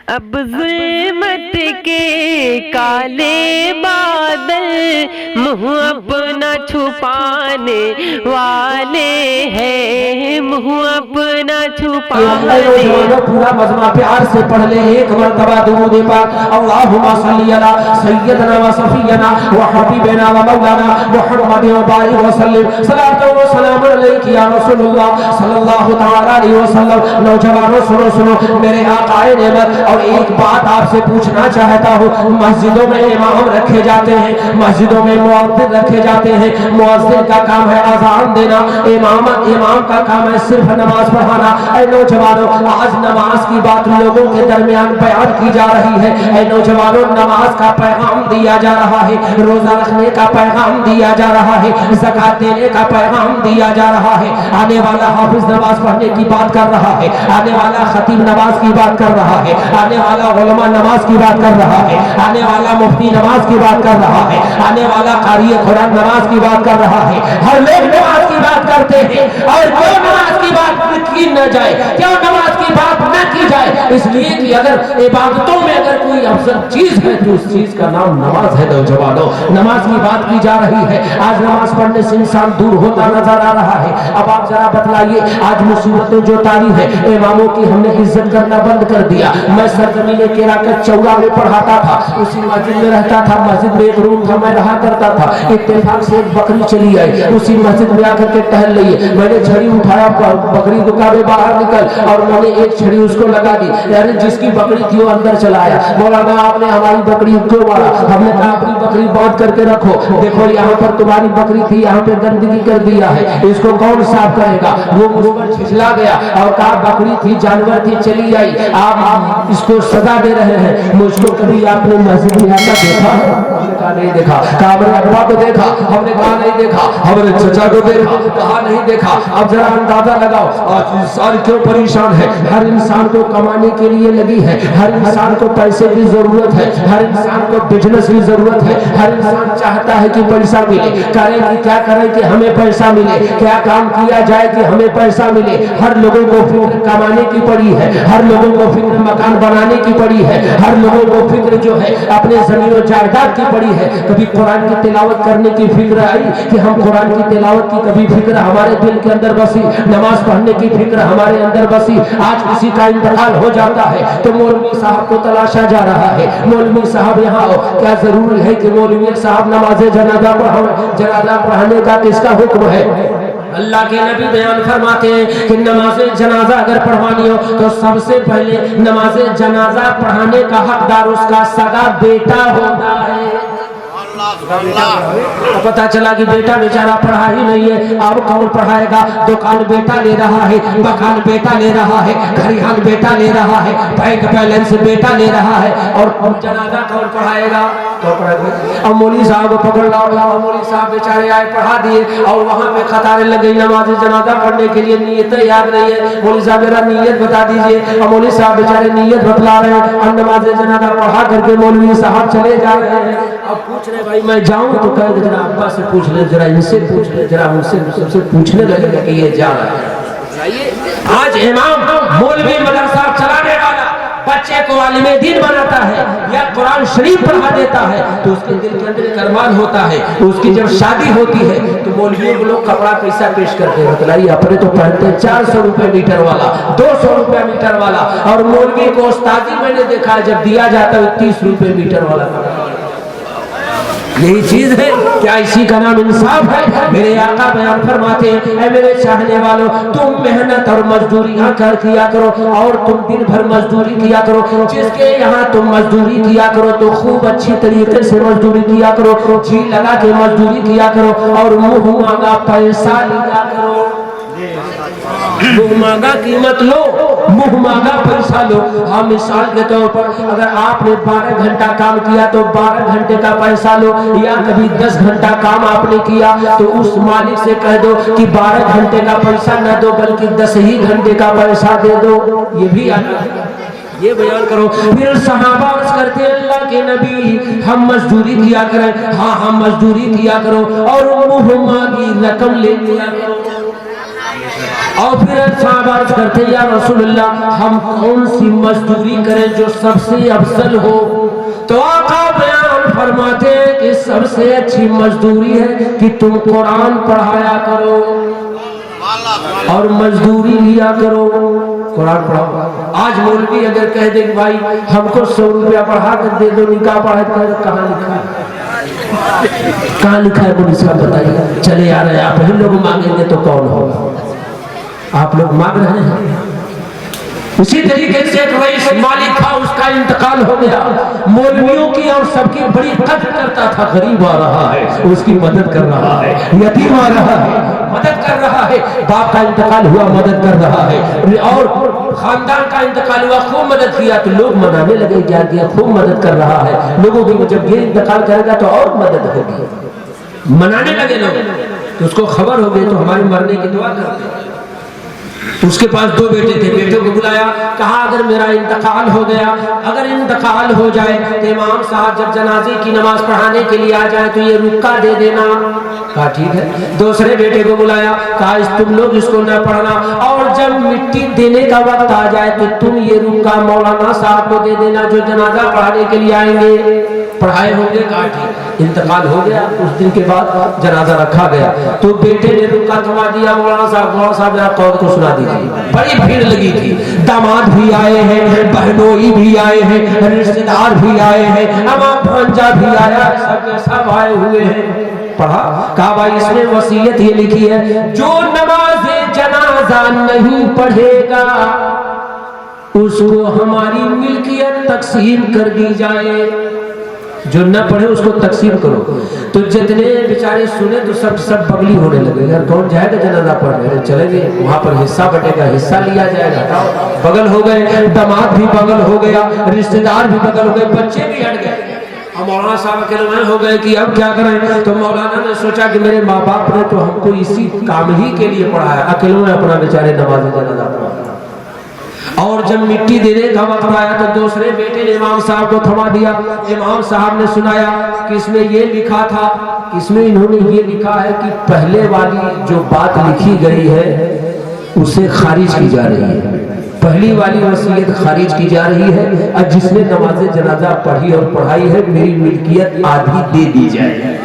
اب ظلمت کے کالے بادل منہ اپنا چھپانے والے ہیں، منہ اپنا چھپانے۔ پورا مجمع پیار سے پڑھ لے ایک مرتبہ درود پاک، اللہم صلی علی سیدنا و صفینا و حبیبنا و مولانا محمد و بارک وسلم، صلاۃ و سلام علیک یا رسول اللہ صلی اللہ تعالی علیہ وسلم۔ نوجوانوں سنو سنو میرے آقا نعمت، اور ایک بات آپ سے پوچھنا چاہتا ہوں، مسجدوں میں امام رکھے جاتے ہیں، مسجدوں میں مؤذن رکھے جاتے ہیں، مؤذن کا کام ہے اذان دینا، امام کا کام ہے صرف نماز پڑھانا۔ اے نوجوانوں، آج نماز کی بات لوگوں کے درمیان بیان کی جا رہی ہے۔ اے نوجوانوں، نماز کا پیغام دیا جا رہا ہے، روزہ رکھنے کا پیغام دیا جا رہا ہے، زکات دینے کا پیغام دیا جا رہا ہے۔ آنے والا حافظ نماز پڑھنے کی بات کر رہا ہے، آنے والا خطیب نماز کی بات کر رہا ہے، آنے والا علماء نماز کی بات کر رہا ہے، آنے والا مفتی نماز کی بات کر رہا ہے، آنے والا قاری قرآن نماز کی بات کر رہا ہے۔ ہر لوگ نماز کی بات کرتے ہیں، اور کیوں نماز کی بات کی نہ جائے، کیوں نماز کی بات نہ کی جائے؟ اس لیے کہ اگر عبادتوں میں اگر کوئی افضل چیز ہے تو اس چیز کا نام نماز ہے۔ نوجوانوں، نماز کی بات کی جا رہی ہے۔ آج نماز پڑھنے سے انسان دور ہوتا نظر آ رہا ہے۔ اب آپ ذرا بتلائیے، آج مصیبتیں جو تاری ہے، اماموں کی ہم نے عزت کرنا بند کر دیا۔ میں سرزمین کراکت چورا میں پڑھاتا تھا، اسی مسجد میں رہتا تھا، مسجد میں ایک روم تھا، میں رہا کرتا تھا۔ اتفاق سے ایک بکری چلی آئی، اسی مسجد میں آ کر کے ٹہل رہی ہے۔ میں نے چھڑی اٹھایا، بکری دکانے باہر نکل، اور میں نے ایک چھڑی اس کو لگا دی، یعنی جس کی بکری تھی وہ اندر چلا آیا۔ مولانا آپ نے ہماری بکری کیوں مارا؟ ہم نے کہا اپنی بکری باندھ کر کے رکھو، دیکھو یہاں پر تمہاری بکری تھی، یہاں پہ گندگی کر دیا ہے، اس کو کون صاف کرے گا؟ وہ مجھ پر چھچلا گیا اور کہا بکری تھی، جانور تھی، چلی آئی، آپ اس کو سزا دے رہے ہیں۔ مجھ کو کبھی آپ نے مسجد میں آتا دیکھا؟ ہم نے کہا نہیں دیکھا۔ کہا ہم نے ابا کو دیکھا؟ ہم نے کہا نہیں دیکھا۔ ہم نے چچا کو دیکھا؟ کہا نہیں دیکھا۔ اب ذرا اندازہ لگاؤ آج انسان کیوں پریشان ہے؟ ہر انسان کو کمانے کے لیے لگی ہے، ہر انسان کو پیسے کی ضرورت ہے، ہر انسان کو بزنس کی ضرورت ہے، ہر انسان چاہتا ہے کہ پیسہ ملے۔ کریں کہ کیا کریں کہ ہمیں پیسہ ملے، کیا کام کیا جائے کہ ہمیں پیسہ ملے۔ ہر لوگوں کو فکر کمانے کی پڑی ہے، ہر لوگوں کو فکر مکان بنانے کی پڑی ہے، ہر لوگوں کو فکر جو ہے اپنے زمین و جائیداد کی پڑی ہے۔ کبھی قرآن کی تلاوت کرنے کی فکر آئی کہ ہم قرآن کی تلاوت کی کبھی فکر ہمارے دل کے اندر بسی، نماز پڑھنے کی فکر ہمارے اندر بسی؟ آج کسی کا انتقال ہو جاتا ہے تو مولوی صاحب کو تلاشا جا رہا ہے، مولوی صاحب یہاں ہو۔ کیا ضروری ہے کہ مولوی صاحب نماز جنازہ پڑھائیں؟ جنازہ پڑھانے کا کس کا حکم ہے؟ اللہ کے نبی بیان فرماتے ہیں کہ نماز جنازہ اگر پڑھوانی ہو تو سب سے پہلے نماز جنازہ پڑھانے کا حقدار اس کا سگا بیٹا ہوتا ہے۔ پتہ چلا کہ بیٹا بیچارہ پڑھا ہی نہیں ہے، اب کون پڑھائے گا؟ دکان بیٹا لے رہا ہے، مکان بیٹا لے رہا ہے، گھریان بیٹا لے رہا ہے، بینک بیلنس بیٹا لے رہا ہے، اور جنازہ کون پڑھائے گا؟ اب مولوی صاحب کو پکڑ لاؤ، مولوی صاحب بیچارے آئے پڑھا دیے، اور وہاں پہ قطاریں لگ گئی نماز جنازہ پڑھنے کے لیے، نیتیں یاد نہیں ہے۔ مولوی صاحب میرا نیت بتا دیجئے، اور مولوی صاحب بیچارے نیت بتلا رہے ہیں، اور نماز جنازہ پڑھا کر کے مولوی صاحب چلے جا رہے ہیں۔ اب پوچھ رہے بھائی میں جاؤں تو کہہ ذرا ابا سے پوچھ لے، ذرا ان سے پوچھ لے، ذرا ان سے سب سے پوچھنے لگے کہ یہ جا رہا ہے۔ آج امام مولوی مدرسہ چلانے والا بچے کو عالم دین بناتا ہے یا قرآن شریف پڑھا دیتا ہے تو اس کے دل کے اندر ایک ارمان ہوتا ہے، اس کی جب شادی ہوتی ہے تو مولویوں کو لوگ کپڑا پیسہ پیش کرتے ہیں، بتلائیے اپنے تو پہنتے ہیں 400 روپے میٹر والا، 200 روپے میٹر والا، اور مولوی کو استادی میں نے دیکھا جب دیا جاتا ہے 30 روپے میٹر والا۔ یہی چیز ہے کیا؟ اسی کا نام انصاف ہے؟ میرے آقا بیان فرماتے ہیں اے میرے چاہنے والوں، تم محنت اور مزدوریاں کر کیا کرو، اور تم دن بھر مزدوری کیا کرو، جس کے یہاں تم مزدوری کیا کرو تو خوب اچھی طریقے سے مزدوری کیا کرو، جی لگا کے مزدوری کیا کرو، اور منہ مانگا پیسہ لیا کرو۔ منہ مانگا قیمت لو، منہ مانگا پیسہ لو۔ ہاں مثال کے طور پر اگر آپ نے 12 گھنٹہ کام کیا تو 12 گھنٹے کا پیسہ لو، یا کبھی 10 گھنٹہ کام آپ نے کیا تو اس مالک سے کہہ دو کہ 12 گھنٹے کا پیسہ نہ دو بلکہ 10 ہی گھنٹے کا پیسہ دے دو۔ یہ بھی آتا ہے، یہ بیان کرو۔ پھر صحابہ عرض کرتے اللہ کے نبی ہم مزدوری کیا کریں؟ ہاں ہم مزدوری کیا کرو، اور منہ مانگی رقم لے لیا کرو۔ اور پھر صحابہ عرض کرتے یا رسول اللہ ہم کون سی مزدوری کریں جو سب سے افضل ہو؟ تو آقا بیان فرماتے ہیں کہ سب سے اچھی مزدوری ہے کہ تم قرآن پڑھایا کرو اور مزدوری لیا کرو، قرآن پڑھاؤ۔ آج مولوی اگر کہہ دے کہ بھائی ہم کو 100 روپیہ بڑھا کر دے دو نکاح پڑھا کر، کہاں لکھا ہے؟ کہاں لکھا ہے مولوی صاحب بتائیے؟ چلے آ رہے ہیں آپ، ہم لوگ مانگیں گے تو کون ہوگا؟ آپ لوگ مانگ رہے ہیں۔ اسی طریقے سے ایک رئیس مالک تھا، اس کا انتقال ہو گیا، مولویوں کی اور سب کی بڑی قدر کرتا تھا، غریب آ رہا ہے اس کی مدد کر رہا ہے، یتیم آ رہا ہے مدد کر رہا ہے، باپ کا انتقال ہوا مدد کر رہا ہے، اور خاندان کا انتقال ہوا خوب مدد کیا، تو لوگ منانے لگے کیا کیا خوب مدد کر رہا ہے، لوگوں کی جب یہ انتقال کرے گا تو اور مدد ہوگی، منانے لگے لوگ، تو اس کو خبر ہو گئی تو ہمارے مرنے کی دعا کرتے ہیں۔ اس کے پاس 2 بیٹے تھے، بیٹوں کو بلایا، کہا اگر میرا انتقال ہو گیا، اگر انتقال ہو جائے تو امام صاحب جب جنازے کی نماز پڑھانے کے لیے آ جائے تو یہ رکعہ دے دینا۔ کہا ٹھیک ہے۔ دوسرے بیٹے کو بلایا، کہا تم لوگ اس کو نہ پڑھنا، اور جب مٹی دینے کا وقت آ جائے تو تم یہ رکعہ مولانا صاحب کو دے دینا جو جنازہ پڑھانے کے لیے آئیں گے، پڑھائے ہوں گے۔ کہا ٹھیک۔ انتقال ہو گیا، اس دن کے بعد جنازہ رکھا گیا تو بیٹے نے رکعہ تھما دیا، مولانا صاحب ذرا قول کو سنا دیجیے۔ بڑی بھیڑ لگی تھی، داماد بھی آئے ہیں، بہنوئی بھی آئے ہیں، رشتہ دار بھی آئے ہیں، اماں بھانجا بھی آیا، سب آئے ہوئے ہیں۔ پڑھا، کہا بھائی اس نے وصیت یہ لکھی ہے جو نماز جنازہ نہیں پڑھے گا اس کو ہماری ملکیت تقسیم کر دی جائے، جو نہ پڑھے اس کو تقسیم کرو۔ تو جتنے بیچارے سنے تو سب بغلی ہونے لگے، یار کون جائے گا جنازہ پڑھنے؟ چلیں گے وہاں پر حصہ بٹے گا، حصہ لیا جائے گا۔ بغل ہو گئے، داماد بھی بغل ہو گیا، رشتہ دار بھی بغل ہو گئے، بچے بھی ہٹ گئے۔ اب مولانا صاحب اکیلے ہو گئے کہ اب کیا کریں؟ تو مولانا نے سوچا کہ میرے ماں باپ نے تو ہم کو اسی کام ہی کے لیے پڑھایا، اکیلے میں اپنا بیچارے نماز جنازہ پڑھایا۔ اور جب مٹی دینے کا وقت آیا تو دوسرے بیٹے نے امام صاحب کو تھما دیا، امام صاحب نے سنایا کہ اس میں یہ لکھا تھا، اس میں انہوں نے یہ لکھا ہے کہ پہلے والی جو بات لکھی گئی ہے اسے خارج کی جا رہی ہے، پہلی والی وصیت خارج کی جا رہی ہے، اور جس نے نماز جنازہ پڑھی اور پڑھائی ہے میری ملکیت آدھی دے دی جائے،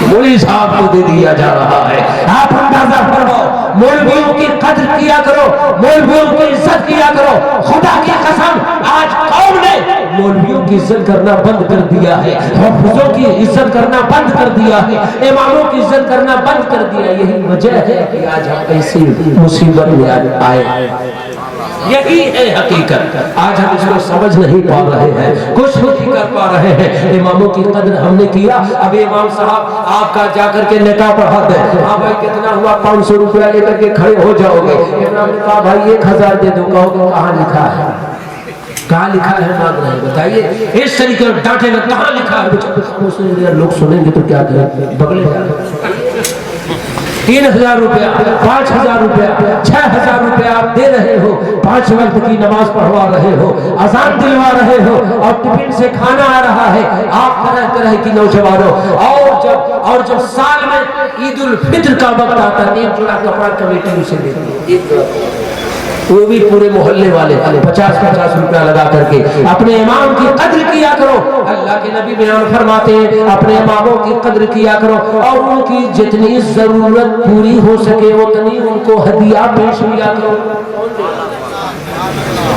مولوی صاحب کو دے دیا جا رہا ہے۔ آپ اندازہ فرماؤ، مولویوں کی قدر کیا کرو، مولویوں کی عزت کیا کرو۔ خدا کی قسم آج قوم نے مولویوں کی عزت کرنا بند کر دیا ہے، حافظوں کی عزت کرنا بند کر دیا ہے، اماموں کی عزت کرنا بند کر دیا۔ یہی وجہ ہے کہ آج ہم ایسی مصیبت میں آئے، یہی ہے حقیقت۔ آج ہم اس کو سمجھ نہیں پا رہے ہیں، کچھ نہیں کر پا رہے ہیں۔ اماموں کی قدر ہم نے کیا، اب امام صاحب آپ کا جا کر کے نکاح پڑھا دیں، ہاں بھائی کتنا ہوا 500 روپیہ لے کر کے کھڑے ہو جاؤ گے، امام نے کہا بھائی 1000 دے دو، کہو گے کہاں لکھا ہے، کہاں لکھا ہے مانگ رہے ہیں بتائیے، اس طریقے سے ڈانٹے گا کہاں لکھا ہے، لوگ سنیں گے تو کیا کریں، بگلے جا 3000 روپیہ 5000 روپیہ 6000 روپیہ آپ دے رہے ہو، 5 وقت کی نماز پڑھوا رہے ہو، اذان دلوا رہے ہو، اور ٹفن سے کھانا آ رہا ہے، آپ طرح طرح کی نوجوانوں، اور جب سال میں عید الفطر کا وقت آتا ہے 1 جوڑا کپڑا کمیٹی اسے دیتی ہے، وہ بھی پورے محلے والے 50-50 روپیہ لگا کر کے۔ اپنے امام کی قدر کیا کرو، اللہ کے نبی بیان فرماتے ہیں اپنے اماموں کی قدر کیا کرو، اور ان کی جتنی ضرورت پوری ہو سکے اتنی ان کو ہدیہ پیش کیا کرو۔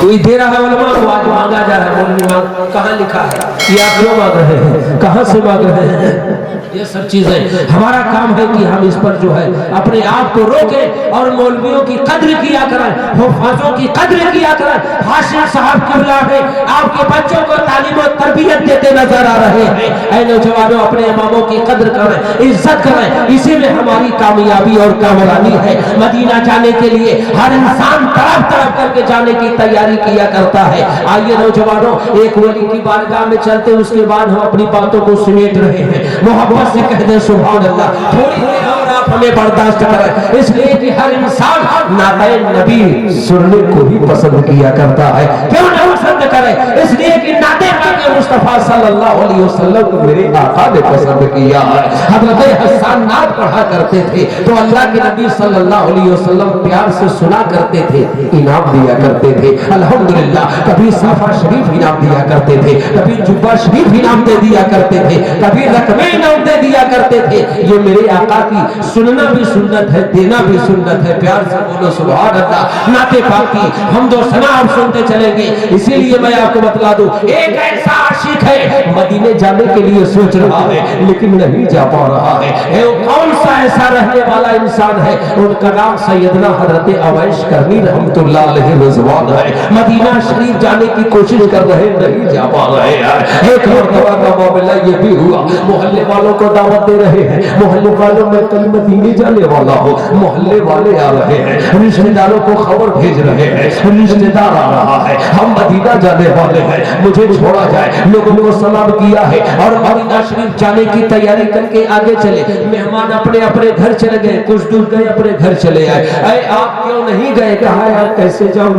کوئی دے رہا ہے علماء کو، آج مانگا جا رہا ہے، مولوی مانگ، کہاں لکھا ہے یہ؟ آپ کیوں مانگ رہے ہیں؟ کہاں سے مانگ رہے ہیں؟ یہ سب چیزیں ہمارا کام ہے کہ ہم اس پر جو ہے اپنے آپ کو روکیں اور مولویوں کی قدر کیا کریں، حفاظوں کی قدر کیا کریں۔ حاشم صاحب قبلہ ہے آپ کے بچوں کو تعلیم و تربیت دیتے نظر آ رہے ہیں۔ اے نوجوانوں اپنے اماموں کی قدر کریں، عزت کریں، اسی میں ہماری کامیابی اور کامرانی ہے۔ مدینہ جانے کے لیے ہر انسان تڑپ تڑپ کر کے جانے کی تیاری کیا کرتا ہے۔ آئیے نوجوانوں ایک ولی کی بارگاہ میں چلتے، اس کے بعد ہم اپنی باتوں کو سمیٹ رہے ہیں، محبت سے کہہ دیں سبحان اللہ، تھوڑی دیر اور آپ ہمیں برداشت کریں، اس لیے کہ ہر انسان نعتِ نبی سننے کو ہی پسند کیا کرتا ہے، کیوں نہ पसंद करे, इसलिए कि नाते पाके मुस्तफा सल्लल्लाहु अलैहि वसल्लम को मेरे आका ने पसंद किया है। हजरत हसन नात पढ़ा करते थे तो अल्लाह के नबी सल्लल्लाहु अलैहि वसल्लम प्यार से सुना करते थे, इनाम दिया करते थे। अल्हम्दुलिल्लाह, कभी साफा शरीफ इनाम दिया करते थे, कभी जुब्बा शरीफ इनाम दे दिया करते थे, कभी रकमें इनाम दे दिया करते थे। ये मेरे आका की सुनना भी सुन्नत है, देना भी सुन्नत है। प्यार से बोलो सुभान अल्लाह। नाते पाक की हम दो सना आप सुनते चलेंगे। इसीलिए मैं आपको बतला दूं, एक ऐसा आशिक है मदीने जाने के लिए सोच रहा है लेकिन नहीं जा पा रहा है। वो कौन सा ऐसा रहने वाला इंसान है? उनका नाम सैयदना हजरत अवैस करनी रहमतुल्लाह अलैहि रिजवान है। मदीना शरीफ जाने की कोशिश कर रहे, नहीं जा पा रहे यार। एक मरतबा का मामला ये भी हुआ, मोहल्ले वालों को दावत दे रहे हैं, मोहल्ले वालों में कल मदीने जाने वाला हो, मोहल्ले वाले आ रहे हैं, रिश्तेदारों को खबर भेज रहे हैं, रिश्तेदार आ रहा है, हम मदीना जाने वाले हैं, मुझे छोड़ा जाए। लोगों को सलाम किया है और मदीना शरीफ जाने की तैयारी करके आगे चले। मेहमान अपने अपने घर चले गए, कुछ दूर गए अपने घर चले आए। अरे आप क्यों नहीं गए? कहा यार कैसे जाऊं,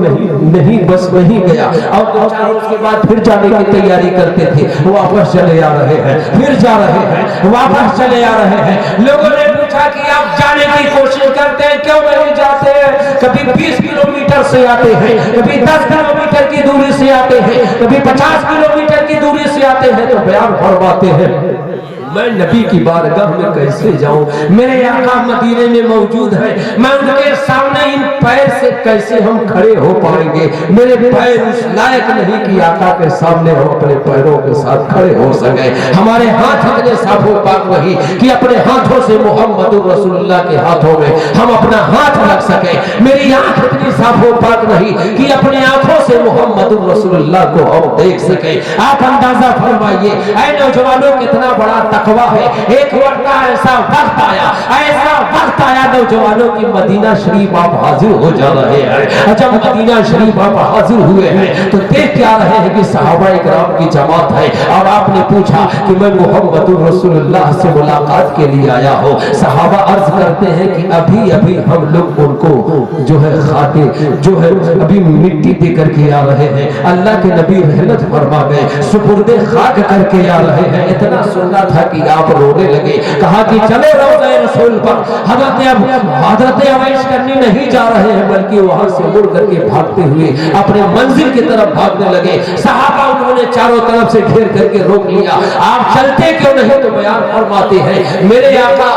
नहीं बस नहीं गया। और 2-4 रोज के बाद फिर जाने की तैयारी करते थे, वापस चले आ रहे हैं, फिर जा रहे हैं, वापस चले आ रहे हैं। लोगों ने पूछा कि आप जाने की कोशिश करते हैं, क्यों नहीं जाते हैं? कभी 20 किलोमीटर से आते हैं, कभी 10 किलोमीटर की दूरी से आते हैं, कभी 50 किलोमीटर की दूरी से आते हैं। तो बयान फरमाते हैं, मैं नबी की बारगाह में कैसे जाऊं? मेरे आका मदीने में मौजूद है, मैं उनके सामने इन पैर से कैसे हम खड़े हो पाएंगे? मेरे पैर उस लायक नहीं कि आका के सामने हम अपने पैरों के साथ खड़े हो सके। हमारे हाथ इतने साफो पाक नहीं कि अपने हाथों से मोहम्मदुर रसूलुल्लाह के हाथों में हम अपना हाथ रख सके। मेरी आंख इतनी साफो पाक नहीं कि अपनी आंखों से मोहम्मदुर रसूलुल्लाह को हम देख सके। आप अंदाजा फरमाइए, ऐ नौजवानों, कितना बड़ा तकवा है। एक वक्त ऐसा वक्त आया नौजवानों की मदीना शरीफ आप हाजिर हो जा रहे हैं। जब मदीना शरीफ आप हाजिर हुए हैं तो देख क्या रहे हैं कि सहाबा इकराम की जमात है और आपने पूछा कि मैं मोहम्मदुर रसूलुल्लाह से मुलाकात के लिए आया हूं। सहाबा अर्ज करते हैं कि अभी अभी हम लोग उनको जो है खाके जो है अभी मिट्टी दे करके आ रहे हैं। अल्लाह के नबी रहमत फरमा गए, सुपुर्दे खाक करके आ रहे हैं। इतना सुनना था कि आप रोने लगे। कहा कि चलो रोज़े रसूल पर। हजरत अवैस करनी नहीं जा रहे हैं बल्कि वहां से मुड़ करके भागते हुए अपने मंजिल की तरफ भागने लगे। सहाबा उन्होंने चारों तरफ से घेर करके रोक लिया। आप चलते क्यों नहीं? तो बयान फरमाते हैं, मेरे आका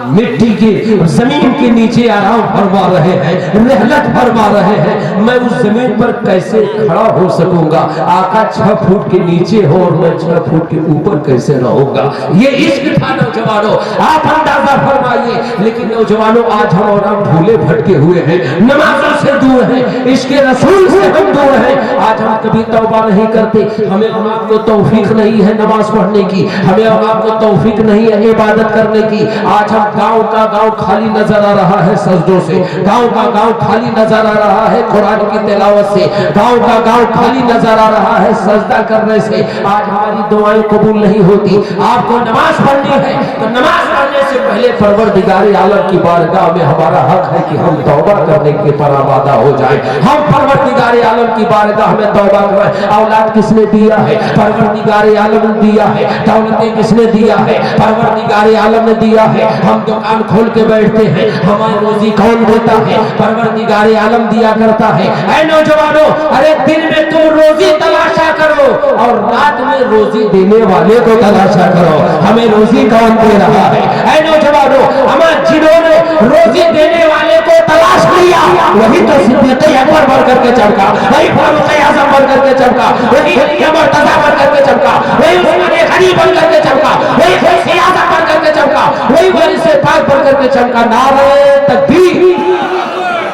मिट्टी के जमीन के नीचे आराम फरमा रहे हैं, रहलत फरमा रहे हैं। मैं उस जमीन पर कैसे खड़ा हो सकूंगा? आका 6 फुट के नीचे हो और मैं 6 फुट के ऊपर कैसे रहूंगा? ये इश्क था नौजवानों, आप अंदाजा फरमाइए। लेकिन नौजवानों, आज हम और आप भूले भटके हुए हैं, नमाजों से दूर हैं, इश्क रसूल से हम दूर हैं। आज हम कभी तौबा नहीं करते, हमें और आपको तौफीक नहीं है नमाज पढ़ने की, हमें और आपको तौफीक नहीं है इबादत करने की। आज हम गांव का गांव खाली नजर आ रहा है सजदों से, गांव का गांव खाली नजर आ रहा है कुरान की तिलावत से, गांव का गांव खाली नजर आ रहा है सजदा करने से। आज हमारी दुआएं कबूल नहीं होती। आपको नमाज पढ़नी है तो नमाज पढ़ने से पहले परवरदिगार आलम की बारगाह में हमारा हक है कि हम तौबा करने के पर आमादा हो जाए। हम परवरदिगार आलम की बारगाह में तौबा करें। औलाद किसने दिया है? परवरदिगार आलम ने दिया है। दौलतें किसने दिया है? परवरदिगार आलम ने दिया है। हम दुकान खोल के बैठते हैं, हमारी रोजी कौन देता है? परवरदिगार आलम दिया करता है। ऐ नौजवानों, अरे दिन में तुम रोजी तलाशा करो और रात में रोजी देने वाले को तलाशा करो। हमें रोजी कौन दे रहा है? ऐ नौजवानों, हमें जिन्होंने रोजी देने वाले को तलाश लिया वही तो सिद्दीक़ अकबर बन करके चमका, वही फारूक आज़म बन करके चमका, वही अली मुर्तज़ा बन करके चमका, वही उस्मान गनी बन करके चमका, वही गौसे आज़म बन करके चमका, वही वारिस पाक बन करके चमका। नारे तकबीर,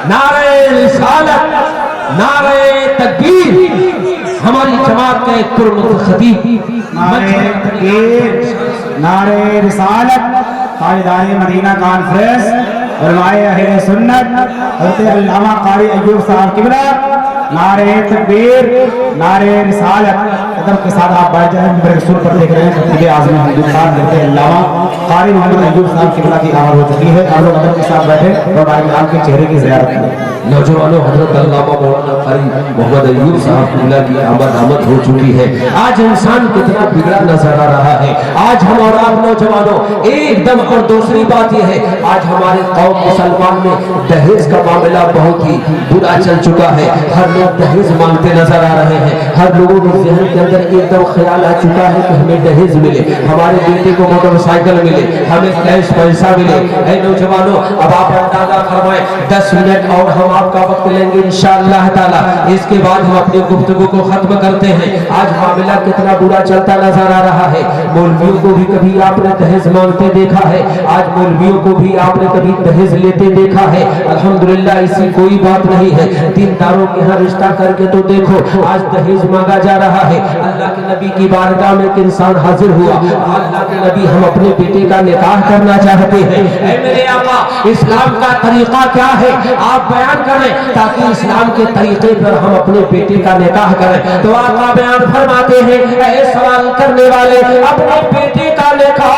नारे रिसालत, नारे तकबीर। हमारी जमात का एक पुरमत खतीब नारे रिसालत, ताजदार मदीना कॉन्फ्रेंस, उलमाए अहले सुन्नत हज़रत अल्लामा कारी अय्यूब साहब किबला, नारे तकबीर, नारे रिसालत। अदब के साथ आप बैठ जाएं। मेरे रसूल पर देख रहे हैं खतीब आज़म हिंदुस्तान हज़रत अल्लामा कारी मोहम्मद अय्यूब साहब किबला की आवाज़ हो चुकी है। आप लोग अदब के साथ बैठे और के चेहरे की ज़ियारत करें। नौजवानों, हजरत अल्लामा मौलाना कारी मोहम्मद अय्यूब साहब किबला की आमद हो चुकी है। आज इंसान कितना बिगड़ा नजर आ रहा है। आज हम और आप नौजवानों एकदम, और दूसरी बात यह है, आज हमारे कौम मुसलमान में दहेज का मामला बहुत ही बुरा चल चुका है। हर लोग दहेज मांगते नजर आ रहे हैं। हर लोगों के जहन के अंदर एकदम ख्याल आ चुका है कि हमें दहेज मिले, हमारे बेटे को मोटरसाइकिल मिले, हमें कैश पैसा मिले। ऐ नौजवानों, अब आप अंदाजा फरमाएं, 10 मिनट और हम आपका वक्त लेंगे इंशाअल्लाह ताला। इसके बाद हम अपनी गुफ्तगू को खत्म करते हैं। आज मामला कितना बुरा चलता नजर आ रहा है। मौलवियों को भी कभी आपने दहेज मांगते देखा है, आज मौलवियों को भी आपने कभी दहेज लेते देखा है। अल्हम्दुलिल्लाह, ऐसी कोई बात नहीं है। दीनदारों के यहाँ रिश्ता करके तो देखो, आज दहेज मांगा जा रहा है। अल्लाह के नबी की बारगाह में एक इंसान हाजिर हुआ, अल्लाह के नबी हम अपने बेटे का निकाह करना चाहते हैं। ऐ मेरे आका, इस्लाम का तरीका क्या है आप बयान करें, ताकि इस्लाम के तरीके पर हम अपने बेटे का निकाह करें। तो आका बयान फरमाते हैं, ऐ सवाल करने वाले, अपने बेटे का निकाह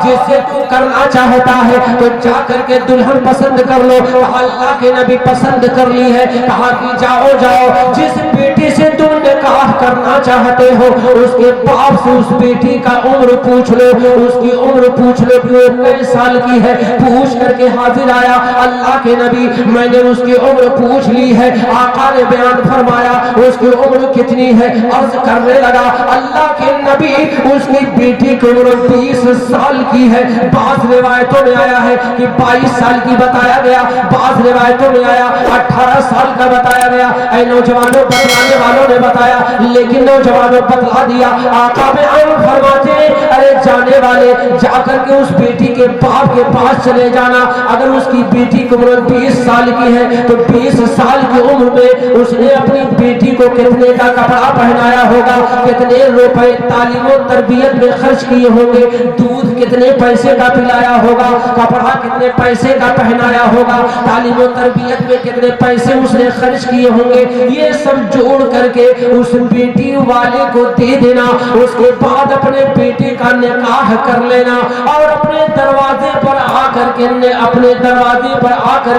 जिससे तू करना चाहता है तो जा करके दुल्हन पसंद कर लो। अल्लाह के नबी पसंद कर ली है, कहा कि जाओ जाओ, जिस बेटी से तुम निकाह करना चाहते हो उसके बाप से उस बेटी का उम्र पूछ लो, उसकी उम्र पूछ लो कि वो कितने साल की है। पूछ करके हाजिर आया अल्लाह के नबी, मैंने उसकी उम्र पूछ ली है। आका ने बयान फरमाया उसकी उम्र कितनी है। अर्ज करने लगा अल्लाह के नबी, उसकी बेटी की उम्र 20 साल की है। बाज़ रिवायतों में आया है कि 22 साल की बताया गया, बाज़ रिवायतों में आया 18 साल का बताया गया। ऐ नौजवानों, बतलाने वालों ने बताया, लेकिन नौजवानों बतला दिया। आका बयान फरमाते, अरे जाने वाले, जाकर के उस बेटी के बाप के पास चले जाना। अगर उसकी बेटी की उम्र 20 साल की है तो 20 साल की उम्र में उसने अपनी बेटी को कितने का कपड़ा पहनाया होगा, कितने रुपए तालीम और तरबियत में खर्च किए होंगे, दूध कितने पैसे का पिलाया होगा, कपड़ा कितने पैसे का पहनाया होगा, तालीम और तरबियत में कितने पैसे उसने खर्च किए होंगे। ये सब जोड़ करके उस बेटी वाले को दे देना। उसके बाद अपने बेटे का निकाह कर लेना और अपने दरवाजे पर आकर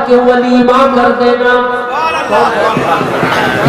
के वलीमा कर देना।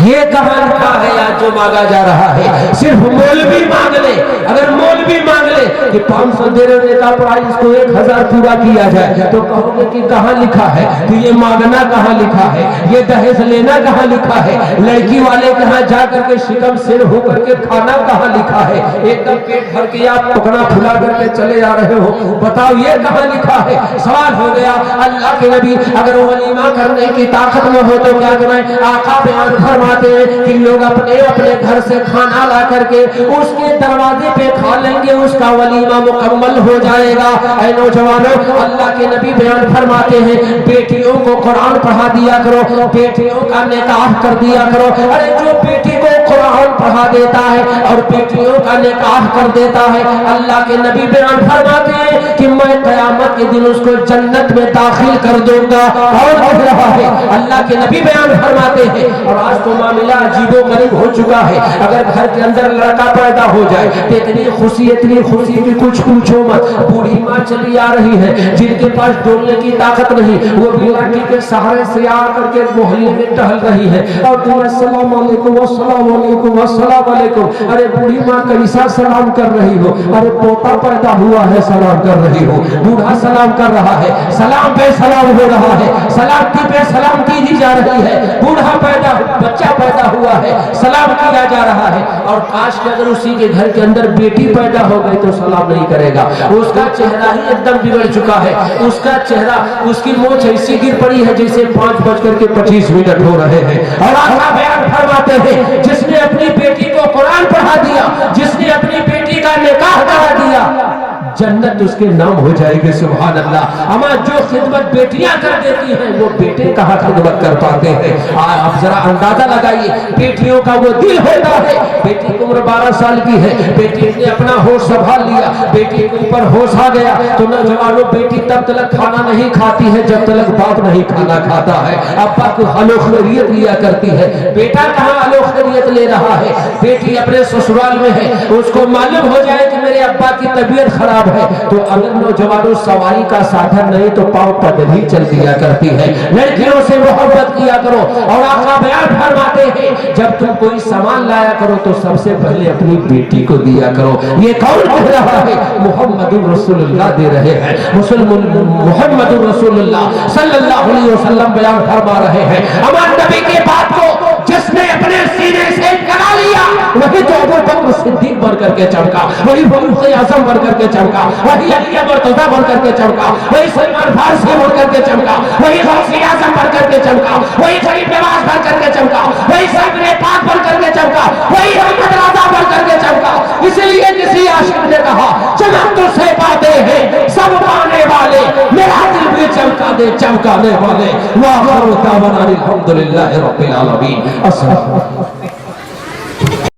ये कहां लिखा है आज जो मांगा जा रहा है? सिर्फ मौलवी मांग ले। अगर मौलवी मांग ले कि 500 देने का प्राइस को 1000 पूरा किया जाए तो कहोगे कि कहां लिखा है? तो ये मांगना कहां लिखा है? ये दहेज लेना कहां लिखा है? लड़की वाले कहां जाकर के शिकम सिर होकर के खाना कहां लिखा है? एकदम पेट भर के आप टुकड़ा फुला करके चले जा रहे हो, बताओ ये कहां लिखा है? सवाल हो गया। अल्लाह के नबी अगर वलीमा करने की ताकत में हो तो क्या करें? आका बयान फरमाते हैं कि लोग अपने अपने घर से खाना ला करके उसके दरवाजे पे खा लेंगे, उसका वलीमा मुकम्मल हो जाएगा। ऐ नौजवानों, अल्लाह के नबी बयान फरमाते हैं, बेटियों को कुरान पढ़ा दिया करो, बेटियों का निकाह कर दिया करो। अरे जो बेटी को कुरान पढ़ा देता है और बेटियों का निकाह कर देता है, अल्लाह के नबी बयान फरमाते हैं कि मैं क़यामत के दिन उसको जन्नत में दाखिल कर दूंगा। कौन कह रहा है? अल्लाह के नबी बयान फरमाते हैं। और आज तो मामला अजीबो गरीब हो चुका है। अगर घर के अंदर लड़का पैदा हो जाए तो इतनी खुशी की कुछ पूछो मत। बूढ़ी माँ चली आ रही है जिनके पास डोलने की ताकत नहीं, वो भी लाठी के सहारे से आकर के मोहल्ले में टहल रही है और अस्सलाम वालेकुम अस्सलाम वालेकुम अस्सलाम वालेकुम। अरे बूढ़ी माँ कैसा सलाम कर रही हो? अरे पोता पैदा हुआ है सलाम कर रही हो। बूढ़ा सलाम कर रहा है, सलाम पे सलाम हो रहा है, सलामती पे सलामती दी जा रही है। बूढ़ा बच्चा पैदा हुआ है, सलाम किया जा रहा है। और काश के अगर उसी के घर के अंदर बेटी पैदा हो गई तो सलाम नहीं करेगा। उसका चेहरा ही एकदम बिगड़ चुका है। उसका चेहरा, उसकी मोछ ऐसी गिर पड़ी है जैसे 5:25 हो रहे हैं। और आका बयान फरमाते हैं, जिसने अपनी बेटी को कुरान पढ़ा दिया, जिसने अपनी बेटी का निकाह करा दिया, जन्नत उसके नाम हो जाएगी। सुभान अल्लाह। अमा जो खिदमत बेटियां कर देती हैं वो बेटे कहाँ खिदमत कर पाते हैं? आप जरा अंदाजा लगाइए, बेटियों का वो दिल होता है बेटी की उम्र 12 साल की है, बेटी ने अपना होश संभाल लिया, बेटी के ऊपर होश आ गया, तो नौजवानों बेटी तब तक खाना नहीं खाती है जब तक बाप नहीं खाना खाता है। अब्बा को हलो खैरियत लिया करती है, बेटा कहाँ हलो खैरियत ले रहा है, बेटी अपने ससुराल में है, उसको मालूम हो जाए कि मेरे अब्बा की तबीयत खराब है, तो अगर नौजवानों सवारी का साधन नहीं तो पाँव पैदल ही चल दिया करती है। लड़कियों से मोहब्बत किया करो, और आका बयान फरमाते हैं जब तुम कोई सामान लाया करो तो सबसे पहले अपनी बेटी को दिया करो। ये कौन कह रहा है? मुहम्मदुर रसूलुल्लाह दे रहे हैं, मुहम्मदुर रसूलुल्लाह सल्लल्लाहु अलैहि वसल्लम बयान फरमा रहे हैं। हमारे नबी के बात को जिसने अपने सीने से करा लिया वही तो अबू बकर सिद्दीक बन करके चमका, वही फारूक आजम बन करके चमका, वही अली मुर्तजा बन करके चमका, वही सलमान फारसी बन करके चमका, वही गौसे आजम बन करके चमका, वही गरीब नवाज बन करके चमका, वही साबिर पाक बन करके चमका, वही रहमत राजा बन करके चमका। इसलिए किसी आशिक ने कहा चमक तो से पाते हैं सब पाने वाले, मेरा दिल भी चमका दे चमकाने वाले। वाह अल्हम्दुलिल्लाह रब्बिल आलमीन।